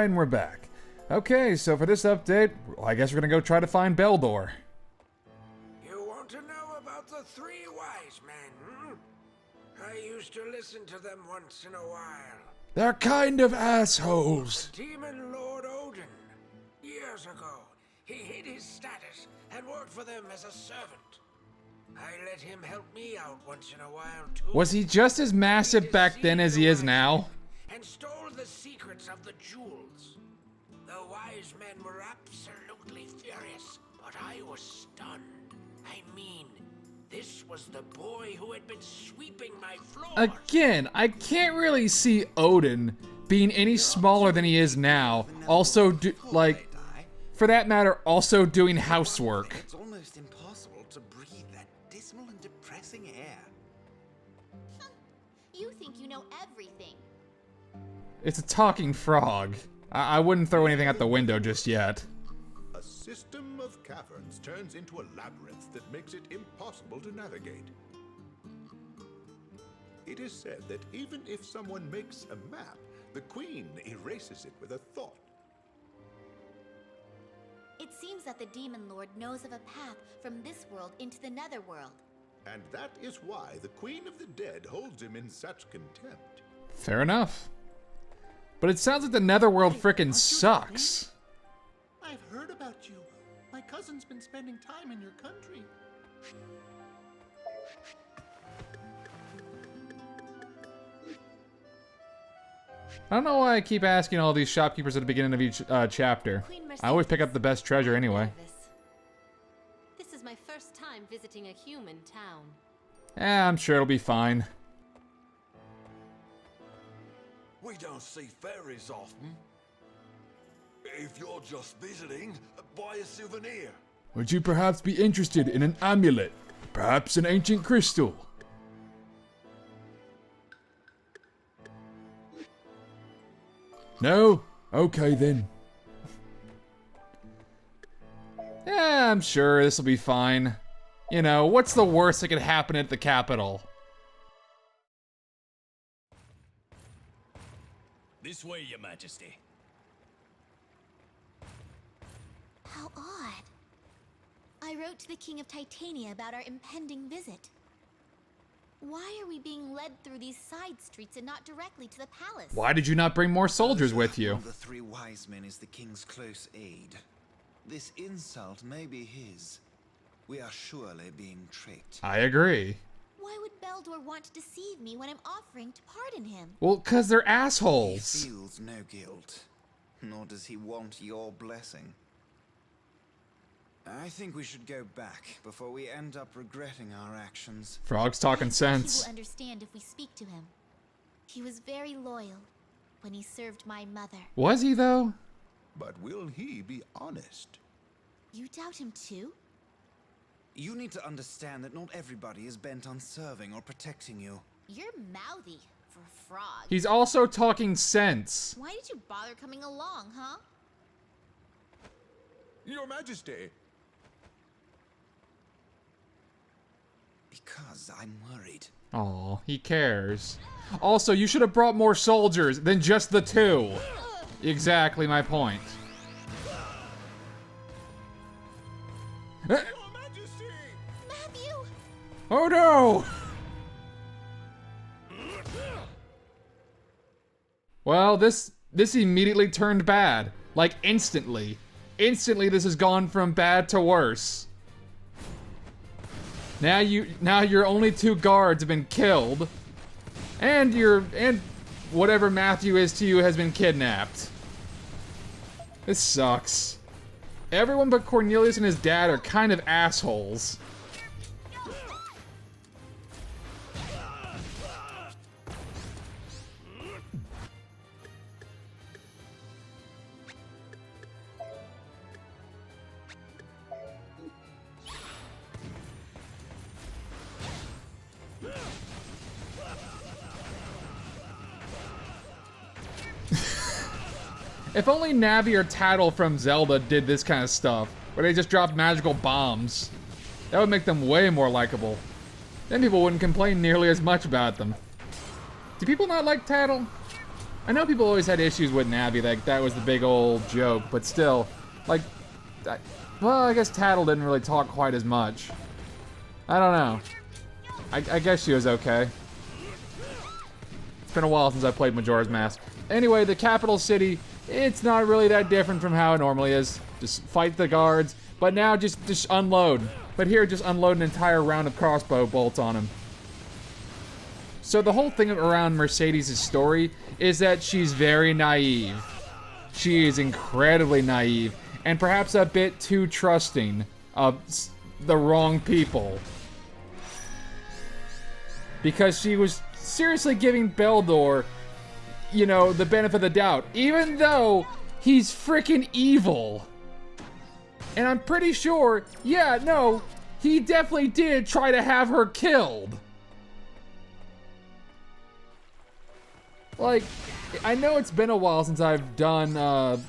Alright, and we're back. Okay, so for this update, I guess we're gonna go try to find Beldor. You want to know about the three wise men, I used to listen to them once in a while. They're kind of assholes. The demon Lord Odin. Years ago, he hid his status and worked for them as a servant. I let him help me out once in a while, too. Was he just as massive back then as he is now? And stole the secrets of the jewels. The wise men were absolutely furious, but I was stunned. I mean, this was the boy who had been sweeping my floor. Again, I can't really see Odin being any smaller than he is now. Also, for that matter, also doing housework. It's almost impossible to breathe that dismal and depressing air. You think you know everything. It's a talking frog. I wouldn't throw anything out the window just yet. A system of caverns turns into a labyrinth that makes it impossible to navigate. It is said that even if someone makes a map, the queen erases it with a thought. It seems that the Demon Lord knows of a path from this world into the Netherworld. And that is why the Queen of the Dead holds him in such contempt. Fair enough. But it sounds like the Netherworld frickin' sucks. I've heard about you. My cousin's been spending time in your country. I don't know why I keep asking all these shopkeepers at the beginning of each chapter. I always pick up the best treasure anyway. This is my first time visiting a human town. I'm sure it'll be fine. We don't see fairies often. If you're just visiting, buy a souvenir. Would you perhaps be interested in an amulet? Perhaps an ancient crystal? No? Okay then. Yeah, I'm sure this will be fine. You know, what's the worst that could happen at the capital? This way, Your Majesty. How odd. I wrote to the King of Titania about our impending visit. Why are we being led through these side streets and not directly to the palace? Why did you not bring more soldiers with you? The three wise men is the king's close aid. This insult may be his. We are surely being tricked. I agree. Why would Beldor want to deceive me when I'm offering to pardon him? Well, 'cause they're assholes. He feels no guilt, nor does he want your blessing. I think we should go back before we end up regretting our actions. Frog's talking I think sense. he will understand if we speak to him. He was very loyal when he served my mother. Was he though? But will he be honest? You doubt him too? You need to understand that not everybody is bent on serving or protecting you. You're mouthy for a frog. He's also talking sense. Why did you bother coming along, huh? Your Majesty! Because I'm worried. Aw, he cares. Also, you should have brought more soldiers than just the two. Exactly my point. Your Majesty! Matthew! Oh no! Well, this immediately turned bad. Like instantly. Instantly this has gone from bad to worse. Now your only two guards have been killed. And whatever Matthew is to you has been kidnapped. This sucks. Everyone but Cornelius and his dad are kind of assholes. If only Navi or Tattle from Zelda did this kind of stuff, where they just dropped magical bombs. That would make them way more likable. Then people wouldn't complain nearly as much about them. Do people not like Tattle? I know people always had issues with Navi, like that was the big old joke, but still, like, well, I guess Tattle didn't really talk quite as much. I don't know. I guess she was okay. It's been a while since I played Majora's Mask. Anyway, the capital city, it's not really that different from how it normally is. Just fight the guards, but now just unload. But here, just unload an entire round of crossbow bolts on him. So the whole thing around Mercedes' story is that she's very naive. She is incredibly naive, and perhaps a bit too trusting of the wrong people. Because she was seriously giving Beldor, you know, the benefit of the doubt, even though he's freaking evil. And I'm pretty sure, yeah, no, he definitely did try to have her killed. Like, I know it's been a while since I've done, the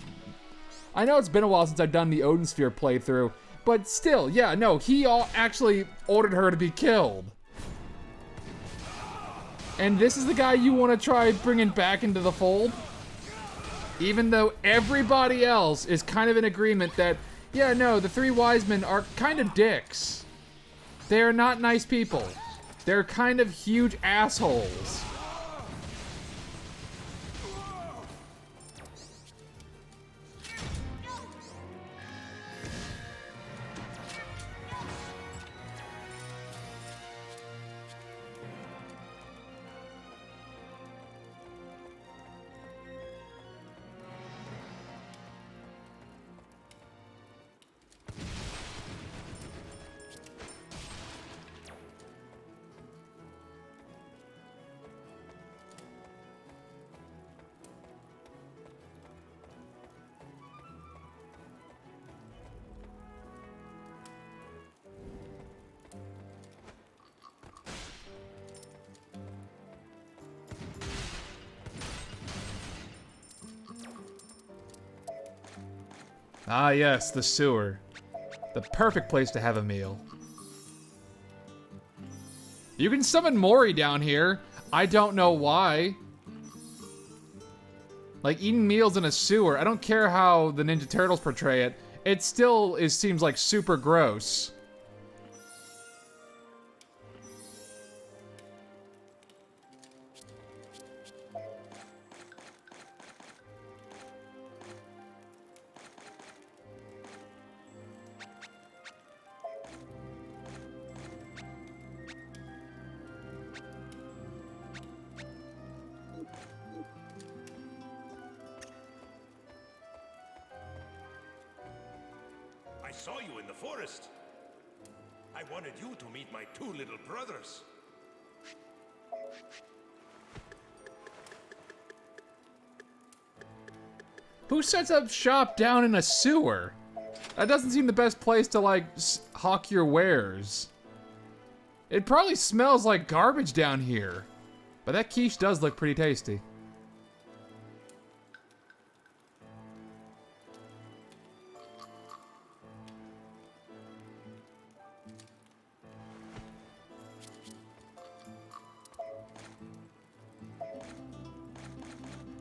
Odin Sphere playthrough, but still, yeah, no, he actually ordered her to be killed. And this is the guy you want to try bringing back into the fold? Even though everybody else is kind of in agreement that, yeah, no, the three wise men are kind of dicks. They're not nice people. They're kind of huge assholes. Ah yes, the sewer. The perfect place to have a meal. You can summon Mori down here. I don't know why. Like, eating meals in a sewer, I don't care how the Ninja Turtles portray it, it still seems like super gross. I saw you in the forest. I wanted you to meet my two little brothers. Who sets up shop down in a sewer? That doesn't seem the best place to, like, hawk your wares. It probably smells like garbage down here. But that quiche does look pretty tasty.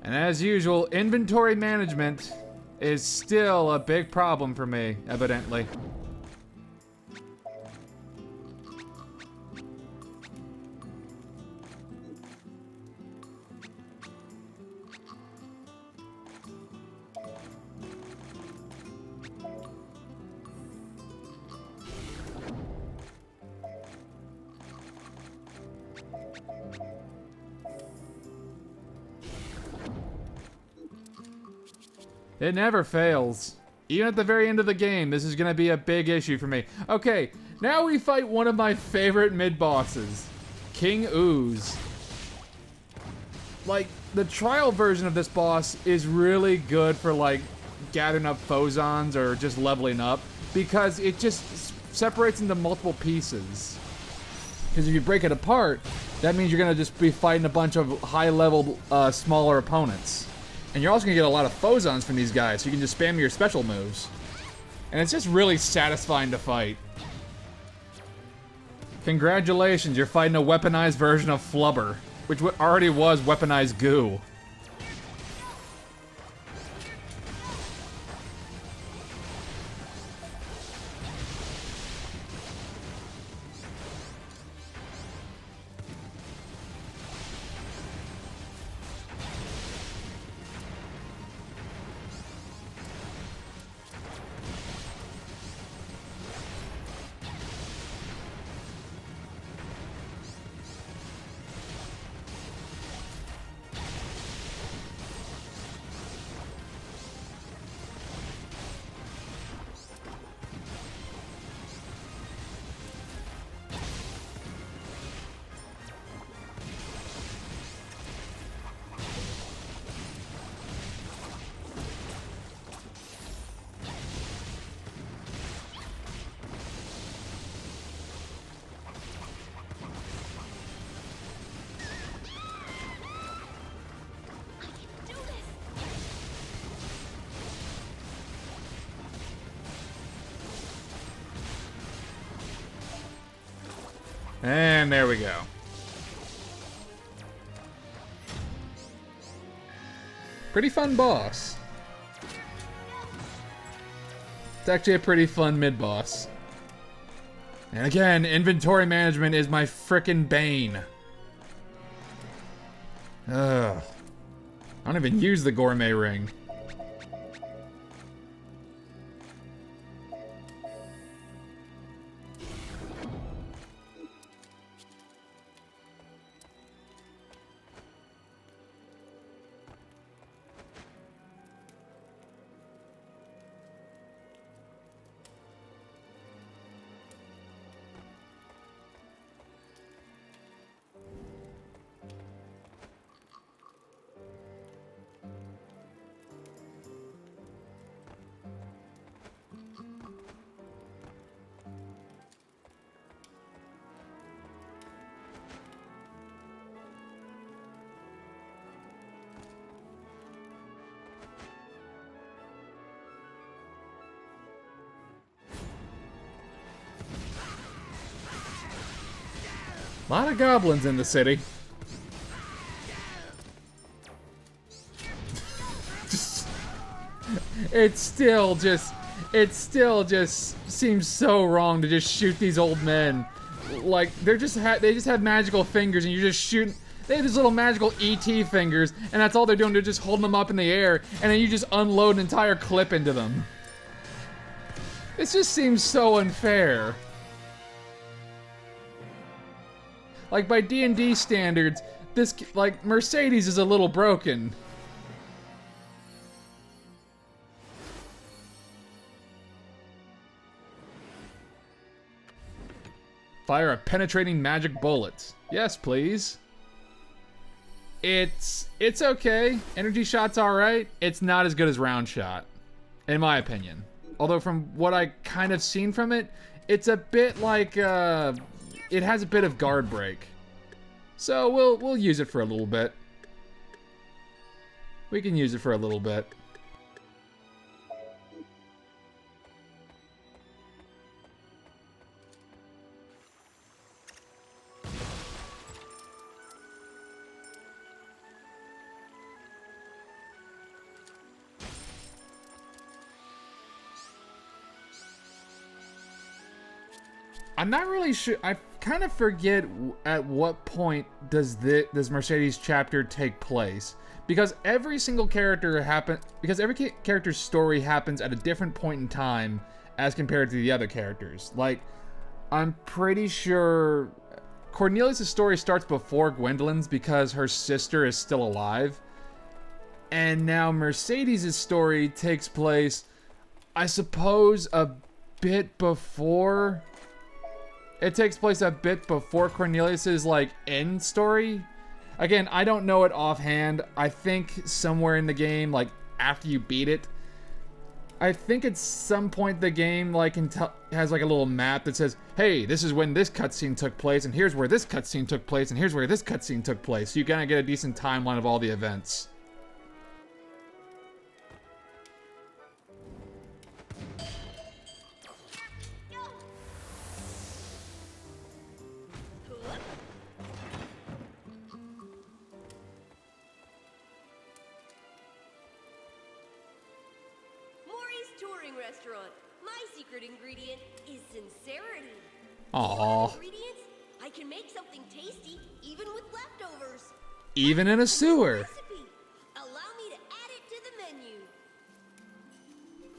And as usual, inventory management is still a big problem for me, evidently. It never fails. Even at the very end of the game, this is gonna be a big issue for me. Okay, now we fight one of my favorite mid-bosses, King Ooze. Like, the trial version of this boss is really good for, like, gathering up phosons or just leveling up, because it just separates into multiple pieces. Because if you break it apart, that means you're gonna just be fighting a bunch of high-leveled, smaller opponents. And you're also gonna get a lot of phosons from these guys, so you can just spam your special moves. And it's just really satisfying to fight. Congratulations, you're fighting a weaponized version of Flubber, which already was weaponized goo. And there we go. Pretty fun boss. It's actually a pretty fun mid-boss. And again, inventory management is my frickin' bane. Ugh. I don't even use the gourmet ring. A lot of goblins in the city. It still just seems so wrong to just shoot these old men. Like they just have magical fingers, and you're just shooting. They have these little magical ET fingers, and that's all they're doing. They're just holding them up in the air, and then you just unload an entire clip into them. This just seems so unfair. Like, by D&D standards, this, like, Mercedes is a little broken. Fire a penetrating magic bullet. Yes, please. It's okay. Energy shot's alright. It's not as good as round shot, in my opinion. Although from what I kind of seen from it, it's a bit like, it has a bit of guard break. So we'll use it for a little bit. We can use it for a little bit. I'm not really sure. I kind of forget at what point does this Mercedes chapter take place, because every single character every character's story happens at a different point in time as compared to the other characters. Like, I'm pretty sure Cornelius' story starts before Gwendolyn's because her sister is still alive, and now Mercedes' story takes place, I suppose, a bit before. It takes place a bit before Cornelius's, like, end story. Again, I don't know it offhand. I think somewhere in the game, like, after you beat it, I think at some point the game, like, has, like, a little map that says, hey, this is when this cutscene took place, and here's where this cutscene took place, and here's where this cutscene took place. So you kind of get a decent timeline of all the events. Restaurant. My secret ingredient is sincerity. Aww. Ingredients? I can make something tasty even with leftovers. Even in a sewer. Recipe. Allow me to add it to the menu.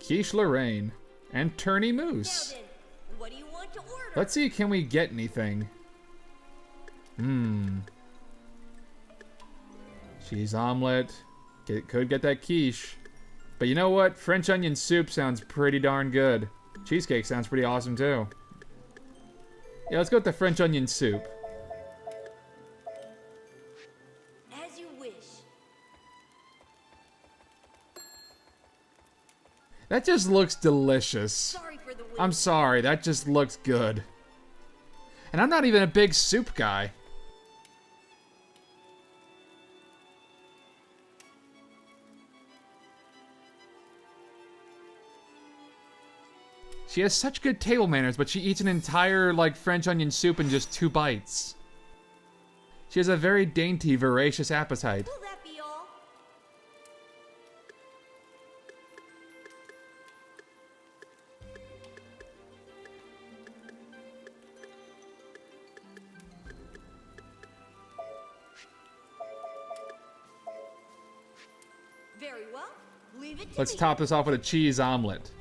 Quiche Lorraine and Turny Moose. Now then, what do you want to order? Let's see, can we get anything? Cheese omelet. Could get that quiche. But you know what? French onion soup sounds pretty darn good. Cheesecake sounds pretty awesome too. Yeah, let's go with the French onion soup. As you wish. That just looks delicious. Sorry for the wait. I'm sorry, that just looks good. And I'm not even a big soup guy. She has such good table manners, but she eats an entire, like, French onion soup in just 2 bites. She has a very dainty, voracious appetite. Will that be all? Very well. Leave it to Let's me. top this off with a cheese omelet.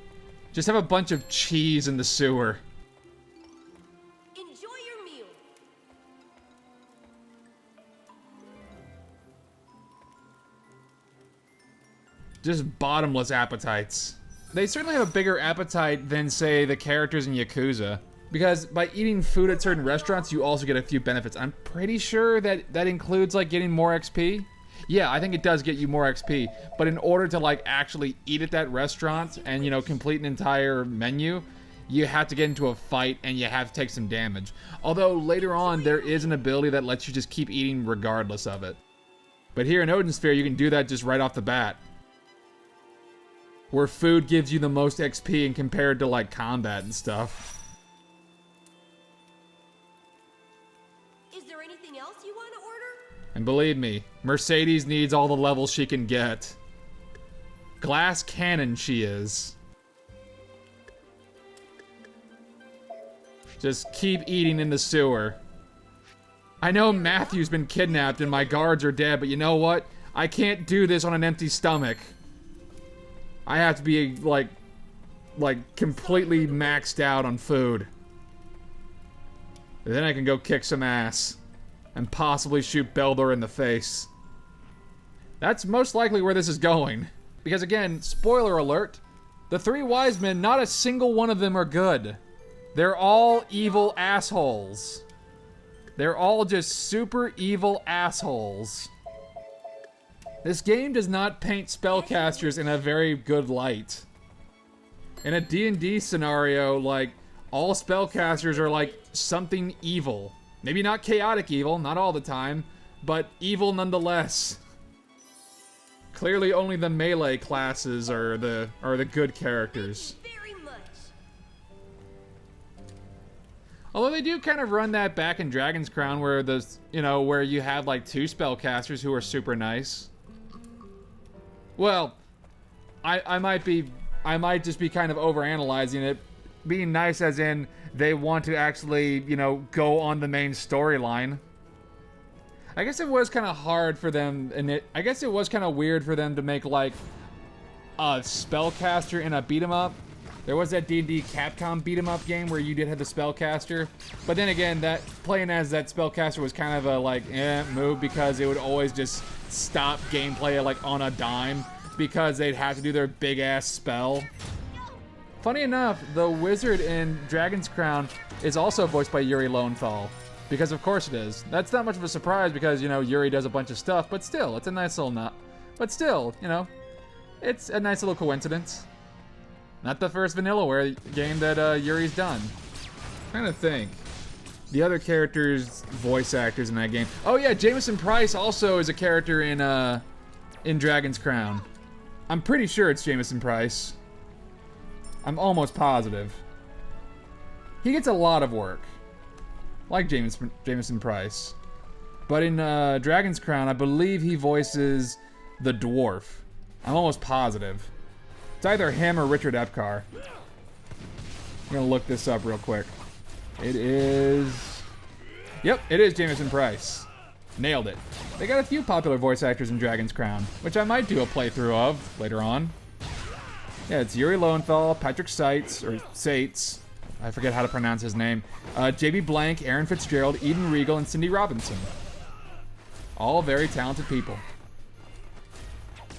Just have a bunch of cheese in the sewer. Enjoy your meal. Just bottomless appetites. They certainly have a bigger appetite than, say, the characters in Yakuza. Because by eating food at certain restaurants, you also get a few benefits. I'm pretty sure that that includes, like, getting more XP. Yeah, I think it does get you more XP. But in order to, like, actually eat at that restaurant and, you know, complete an entire menu, you have to get into a fight and you have to take some damage. Although, later on, there is an ability that lets you just keep eating regardless of it. But here in Odin Sphere, you can do that just right off the bat. Where food gives you the most XP and compared to, like, combat and stuff. Is there anything else you want to order? And believe me, Mercedes needs all the levels she can get. Glass cannon she is. Just keep eating in the sewer. I know Matthew's been kidnapped and my guards are dead, but you know what? I can't do this on an empty stomach. I have to be, like completely maxed out on food. And then I can go kick some ass. And possibly shoot Beldor in the face. That's most likely where this is going. Because again, spoiler alert, the 3 wise men, not a single one of them are good. They're all evil assholes. They're all just super evil assholes. This game does not paint spellcasters in a very good light. In a D&D scenario, like, all spellcasters are like something evil. Maybe not chaotic evil, not all the time, but evil nonetheless. Clearly only the melee classes are the good characters. Very much. Although they do kind of run that back in Dragon's Crown where where you have like 2 spellcasters who are super nice. Well, I might just be kind of overanalyzing it. Being nice as in they want to actually, go on the main storyline. I guess it was kind of hard for them, and I guess it was kind of weird for them to make, like, a spellcaster in a beat-em-up. There was that D&D Capcom beat-em-up game where you did have the spellcaster. But then again, that playing as that spellcaster was kind of a, like, move because it would always just stop gameplay, like, on a dime because they'd have to do their big-ass spell. Funny enough, the wizard in Dragon's Crown is also voiced by Yuri Lowenthal. Because of course it is. That's not much of a surprise because, Yuri does a bunch of stuff, but still, it's a nice little nut. But still, it's a nice little coincidence. Not the first Vanillaware game that Yuri's done. I'm trying to think. The other characters, voice actors in that game. Oh yeah, Jameson Price also is a character in Dragon's Crown. I'm pretty sure it's Jameson Price. I'm almost positive. He gets a lot of work. Like Jameson Price. But in Dragon's Crown, I believe he voices the dwarf. I'm almost positive. It's either him or Richard Epcar. I'm gonna look this up real quick. It is... Yep, it is Jameson Price. Nailed it. They got a few popular voice actors in Dragon's Crown, which I might do a playthrough of later on. Yeah, it's Yuri Lowenthal, Patrick Seitz, I forget how to pronounce his name. J.B. Blank, Aaron Fitzgerald, Eden Regal, and Cindy Robinson. All very talented people.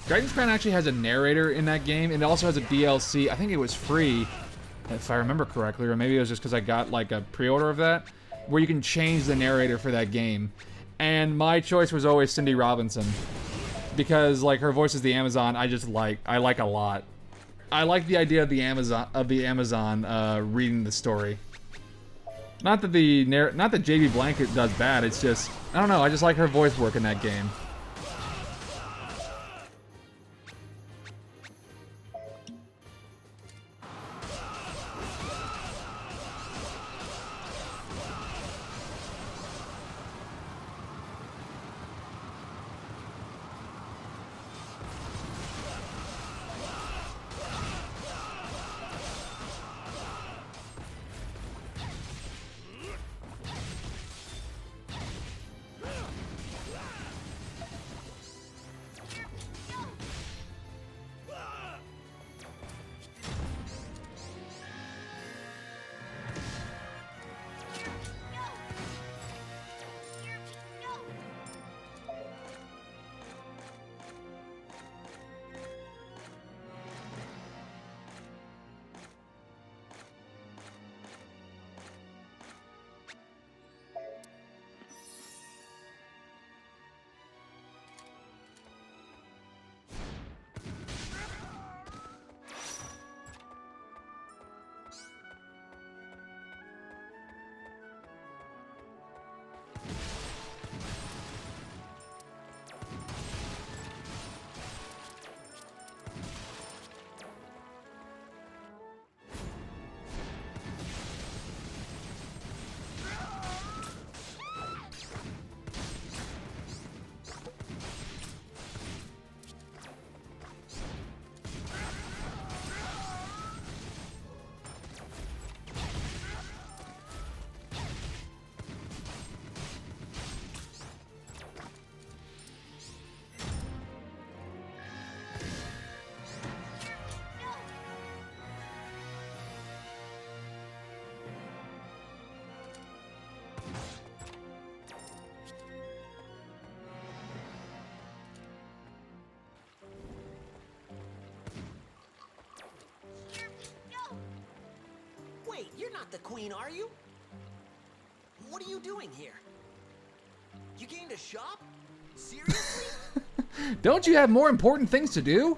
Dragon's Crown actually has a narrator in that game, and it also has a DLC. I think it was free, if I remember correctly, or maybe it was just because I got like a pre-order of that, where you can change the narrator for that game. And my choice was always Cindy Robinson. Because like her voice is the Amazon, I like a lot. I like the idea of the Amazon reading the story. Not that JB Blanket does bad. It's just I don't know. I just like her voice work in that game. not the queen, are you? What are you doing here? You came to shop? Seriously? Don't you have more important things to do?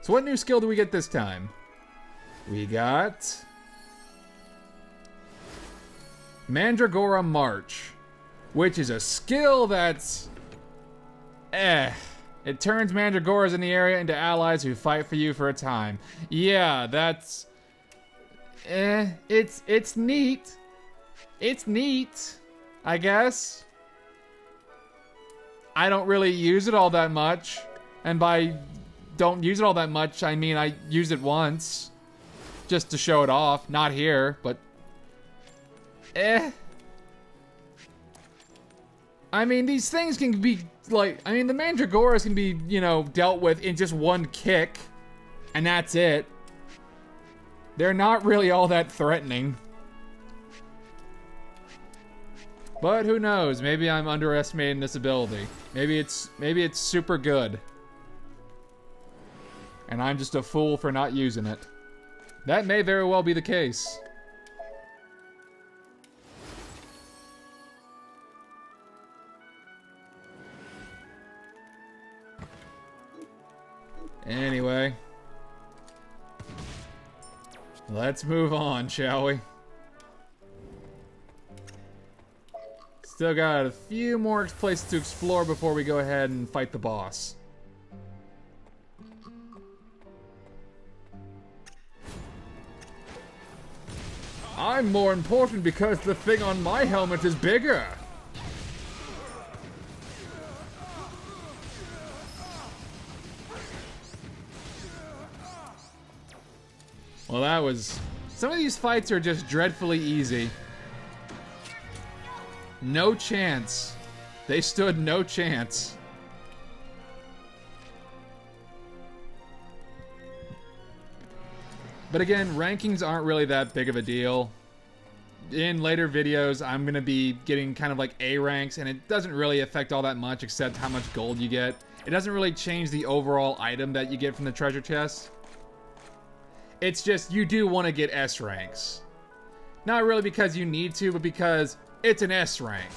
So what new skill do we get this time? We got Mandragora March, which is a skill that's It turns Mandragoras in the area into allies who fight for you for a time. Yeah, that's it's neat. It's neat, I guess. I don't really use it all that much, and by don't use it all that much, I mean I use it once just to show it off. Not here, but I mean, these things can be like, I mean, the Mandragoras can be, you know, dealt with in just one kick, and that's it. They're not really all that threatening. But who knows? Maybe I'm underestimating this ability. Maybe it's super good. And I'm just a fool for not using it. That may very well be the case. Anyway. Let's move on, shall we? Still got a few more places to explore before we go ahead and fight the boss. I'm more important because the thing on my helmet is bigger. Well, that was... Some of these fights are just dreadfully easy. No chance. They stood no chance. But again, rankings aren't really that big of a deal. In later videos, I'm going to be getting kind of like A ranks, and it doesn't really affect all that much except how much gold you get. It doesn't really change the overall item that you get from the treasure chest. It's just, you do want to get S ranks. Not really because you need to, but because it's an S rank.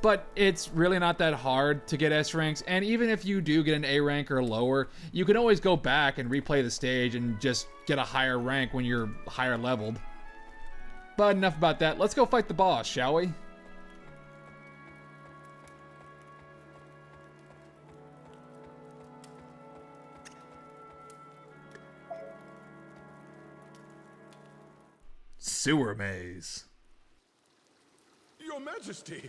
But it's really not that hard to get S ranks, and even if you do get an A rank or lower, you can always go back and replay the stage and just get a higher rank when you're higher leveled. But enough about that. Let's go fight the boss, shall we? Sewer maze. Your Majesty!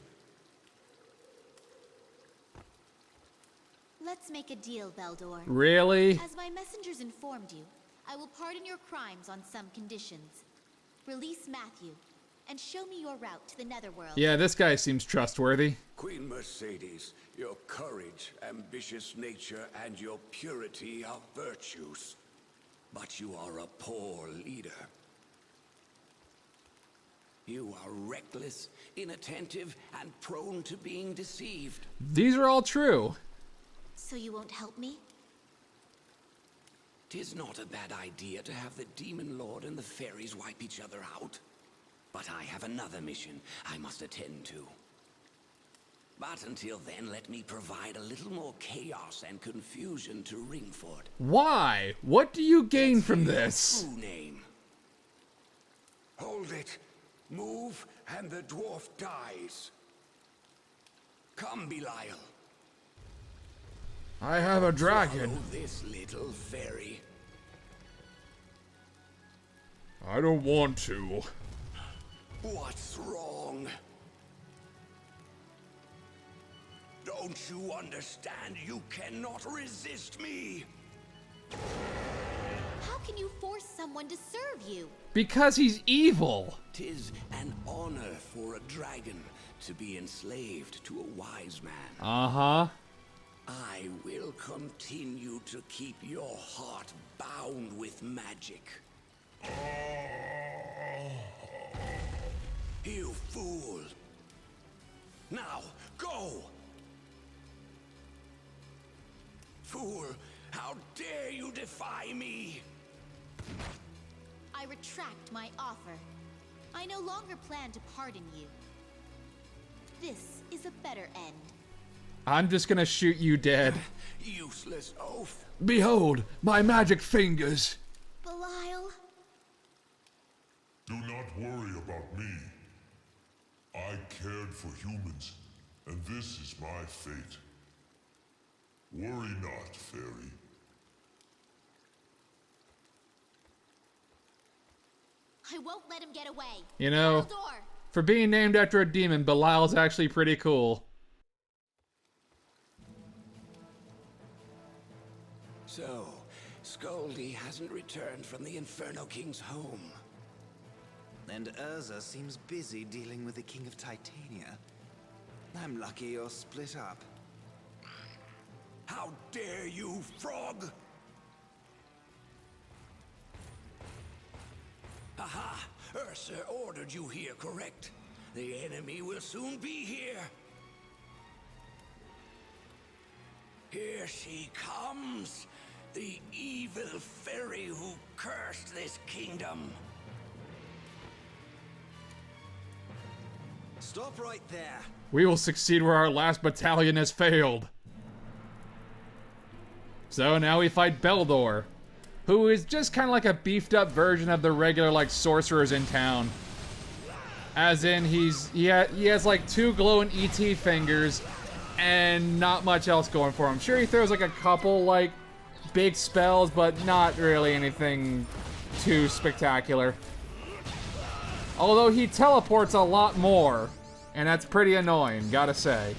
Let's make a deal, Beldor. Really? As my messengers informed you, I will pardon your crimes on some conditions. Release Matthew, and show me your route to the Netherworld. Yeah, this guy seems trustworthy. Queen Mercedes, your courage, ambitious nature, and your purity are virtues. But you are a poor leader. You are reckless, inattentive, and prone to being deceived. These are all true. So you won't help me? 'Tis not a bad idea to have the Demon Lord and the fairies wipe each other out. But I have another mission I must attend to. But until then, let me provide a little more chaos and confusion to Ringford. Why? What do you gain from Your this? true name. Hold it. Move, and the dwarf dies. Come, Belial. I have a dragon. Follow this little fairy. I don't want to. What's wrong? Don't you understand? You cannot resist me. How can you force someone to serve you? Because he's evil. 'Tis an honor for a dragon to be enslaved to a wise man. Uh-huh. I will continue to keep your heart bound with magic. You fool! Now, go! Fool, how dare you defy me? I retract my offer. I no longer plan to pardon you. This is a better end. I'm just gonna shoot you dead. Useless oath. Behold, my magic fingers. Belial? Do not worry about me. I cared for humans, and this is my fate. Worry not, fairy. I won't let him get away. You know, for being named after a demon, Belial's actually pretty cool. So, Scoldy hasn't returned from the Inferno King's home. And Urza seems busy dealing with the King of Titania. I'm lucky you're split up. How dare you, frog! Aha! Ursa ordered you here, correct? The enemy will soon be here. Here she comes! The evil fairy who cursed this kingdom. Stop right there. We will succeed where our last battalion has failed. So now we fight Beldor, who is just kind of like a beefed up version of the regular like sorcerers in town. As in he has like 2 glowing ET fingers and not much else going for him. Sure, he throws like a couple like big spells, but not really anything too spectacular. Although he teleports a lot more, and that's pretty annoying, gotta say.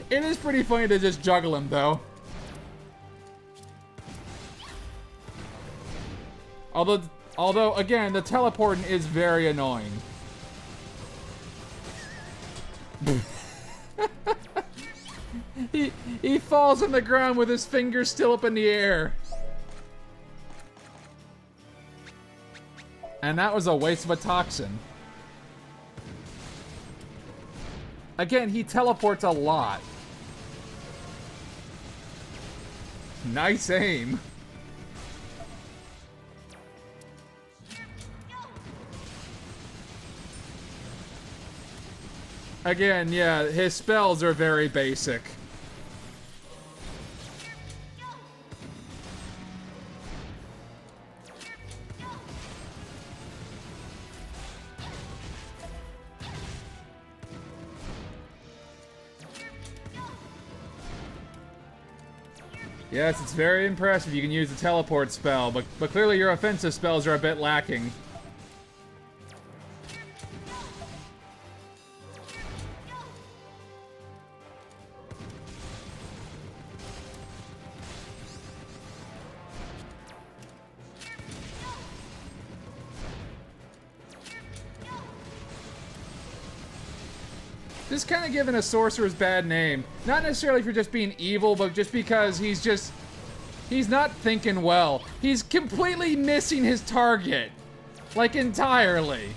It is pretty funny to just juggle him, though. Although again, the teleporting is very annoying. He falls on the ground with his fingers still up in the air. And that was a waste of a toxin. Again, he teleports a lot. Nice aim. Again, yeah, his spells are very basic. Yes, it's very impressive you can use the teleport spell, but clearly your offensive spells are a bit lacking. Just kind of giving a sorcerer's bad name. Not necessarily for just being evil, but just because he's not thinking well. He's completely missing his target. Like, entirely.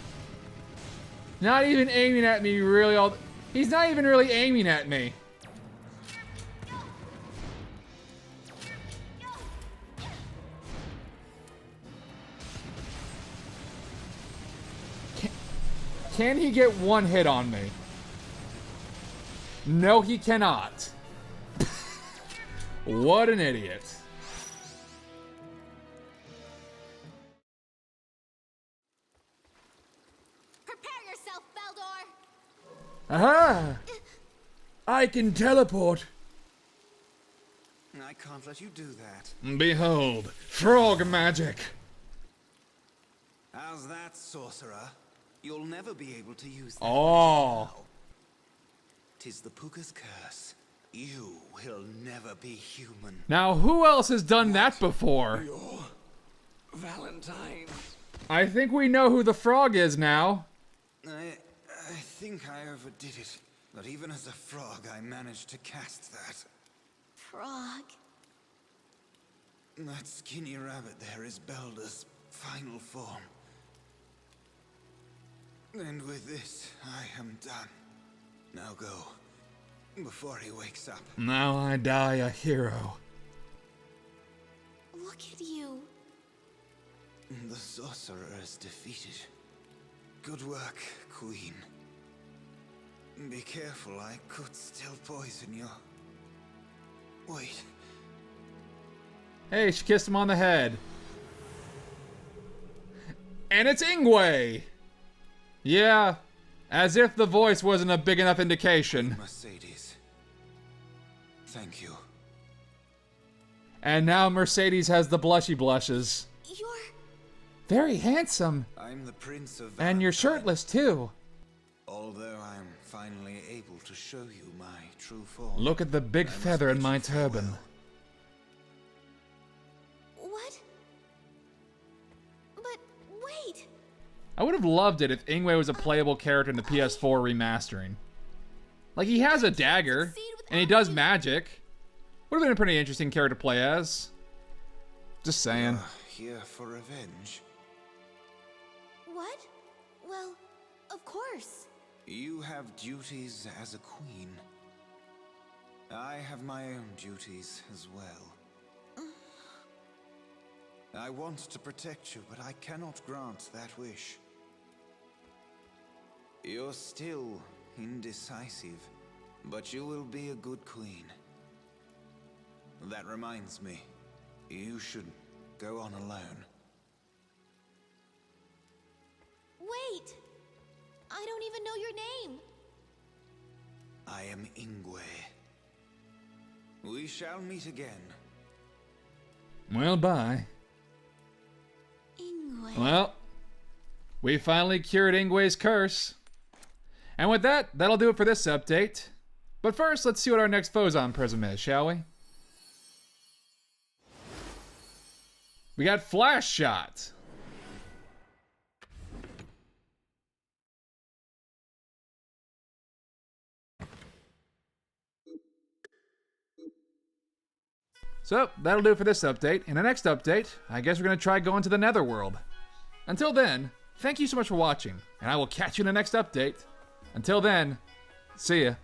Not even aiming at me really he's not even really aiming at me. Can he get one hit on me? No, he cannot. What an idiot. Prepare yourself, Beldor! Aha! I can teleport. I can't let you do that. Behold, frog magic. How's that, sorcerer? You'll never be able to use that. Oh. 'Tis the Puka's curse. You will never be human. Now, who else has done that before? Your Valentine. I think we know who the frog is now. I think I overdid it. But even as a frog, I managed to cast that. Frog. That skinny rabbit there is Beldur's final form. And with this, I am done. Now go, before he wakes up. Now I die a hero. Look at you. The sorcerer is defeated. Good work, Queen. Be careful, I could still poison you. Wait. Hey, she kissed him on the head. And it's Ingwe! Yeah, as if the voice wasn't a big enough indication. Mercedes. Thank you. And now Mercedes has the blushy blushes. You're... very handsome. I'm the Prince of And you're shirtless, too. Although I'm finally able to show you my true form. Look at the big feather in my turban. What? But wait! I would have loved it if Ingwe was a playable character in the PS4 remastering. Like, he has a dagger, and he does magic. Would have been a pretty interesting character to play as. Just saying. Here for revenge. What? Well, of course. You have duties as a queen. I have my own duties as well. I want to protect you, but I cannot grant that wish. You're still indecisive, but you will be a good queen. That reminds me, you should go on alone. Wait! I don't even know your name. I am Ingwe. We shall meet again. Well, bye. Ingwe. Well, we finally cured Ingwe's curse. And with that, that'll do it for this update. But first, let's see what our next Phozon Prism is, shall we? We got Flash Shot. So, that'll do it for this update. In the next update, I guess we're going to try going to the Netherworld. Until then, thank you so much for watching, and I will catch you in the next update. Until then, see ya.